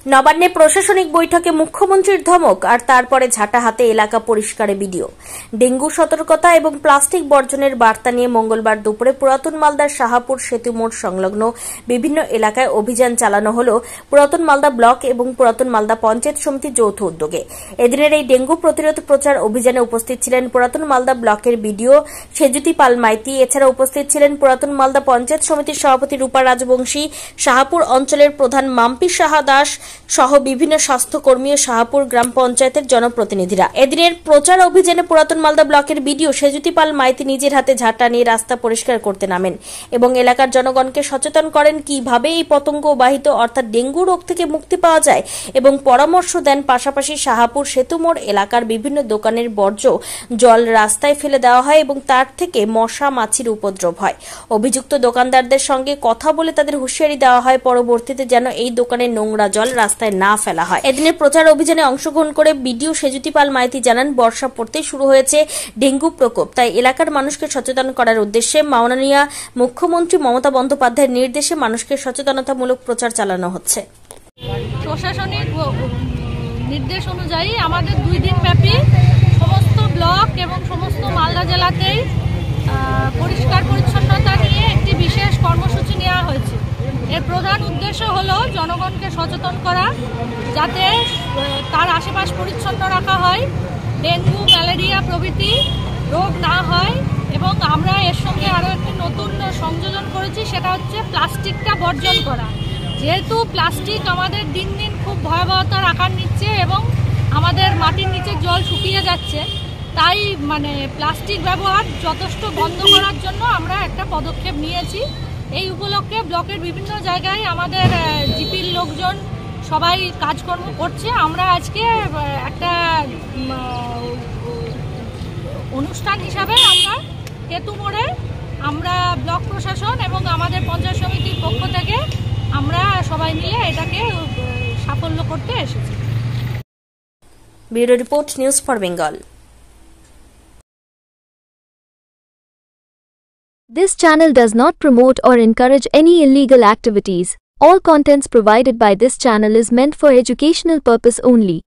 নবান্নে প্রশাসনিক বৈঠকে মুখ্যমন্ত্রীর ধমক আর তারপরে ঝাঁটা হাতে এলাকা পরিষ্কারে বিডিও। ডেঙ্গু সতর্কতা এবং প্লাস্টিক বর্জনের বার্তা নিয়ে মঙ্গলবার দুপুরে পুরাতন মালদার শাহপুর সেতু মোড় সংলগ্ন বিভিন্ন এলাকায় অভিযান চালানো হল পুরাতন মালদা ব্লক এবং পুরাতন মালদা পঞ্চায়েত সমিতির যৌথ উদ্যোগে। এদিনের এই ডেঙ্গু প্রতিরোধ প্রচার অভিযানে উপস্থিত ছিলেন পুরাতন মালদা ব্লকের বিডিও সেজুতি পাল মাইতি। এছাড়া উপস্থিত ছিলেন পুরাতন মালদা পঞ্চায়েত সমিতির সভাপতি রূপা রাজবংশী, শাহপুর অঞ্চলের প্রধান মাম্পি সাহা দাস সহ বিভিন্ন স্বাস্থ্যকর্মী ও শাহপুর গ্রাম পঞ্চায়েতের জনপ্রতিনিধিরা। এদিনের প্রচার অভিযানে পুরাতন মালদা ব্লকের বিডিও সেজুতি পাল মাইতি নিজের হাতে ঝাঁটা নিয়ে রাস্তা পরিষ্কার করতে নামেন এবং এলাকার জনগণকে সচেতন করেন কিভাবে এই পতঙ্গবাহিত অর্থাৎ ডেঙ্গু রোগ থেকে মুক্তি পাওয়া যায় এবং পরামর্শ দেন। পাশাপাশি শাহপুর সেতু মোড় এলাকার বিভিন্ন দোকানের বর্জ্য জল রাস্তায় ফেলে দেওয়া হয় এবং তার থেকে মশা মাছির উপদ্রব হয়। অভিযুক্ত দোকানদারদের সঙ্গে কথা বলে তাদের হুঁশিয়ারি দেওয়া হয় পরবর্তীতে যেন এই দোকানের নোংরা জল রাস্তায় না ফেলা হয়। এদিনের প্রচার অভিযানে অংশগ্রহণ করে বিডিও সেজুতি পাল মাইতি জানান, বর্ষা পড়তেই শুরু হয়েছে ডেঙ্গু প্রকোপ, তাই এলাকার মানুষকে সচেতন করার উদ্দেশ্যে মাননীয় মুখ্যমন্ত্রী মমতা বন্দ্যোপাধ্যায়ের নির্দেশে মানুষকে সচেতনতামূলক প্রচার চালানো হচ্ছে। প্রশাসনিক নির্দেশ অনুযায়ী আমাদের 2 দিন ব্যাপী সমস্ত ব্লক এবং সমস্ত মালদা জেলাতেই পরিষ্কার পরিচ্ছন্নতা নিয়ে একটি বিশেষ কর্মসূচি নেওয়া হয়েছে। এর প্রধান উদ্দেশ্য হলো জনগণকে সচেতন করা, যাতে তার আশেপাশ পরিচ্ছন্ন রাখা হয়, ডেঙ্গু ম্যালেরিয়া প্রভৃতি রোগ না হয়। এবং আমরা এর সঙ্গে আরও একটি নতুন সংযোজন করেছি, সেটা হচ্ছে প্লাস্টিকটা বর্জন করা। যেহেতু প্লাস্টিক আমাদের দিন দিন খুব ভয়াবহতার আকার নিচ্ছে এবং আমাদের মাটির নিচে জল শুকিয়ে যাচ্ছে, তাই প্লাস্টিক ব্যবহার যথেষ্ট বন্ধ করার জন্য আমরা একটা পদক্ষেপ নিয়েছি। এই উপলক্ষে ব্লকের বিভিন্ন জায়গায় আমাদের জিপির লোকজন সবাই কাজকর্ম করছে। আমরা আজকে একটা অনুষ্ঠান হিসাবে আমরা সেতু মোড়ে আমরা ব্লক প্রশাসন এবং আমাদের পঞ্চায়েত সমিতির পক্ষ থেকে আমরা সবাই মিলে এটাকে সাফল্য করতে এসেছি। Bureau report, news for Bengal. This channel does not promote or encourage any illegal activities. All contents provided by this channel is meant for educational purpose only.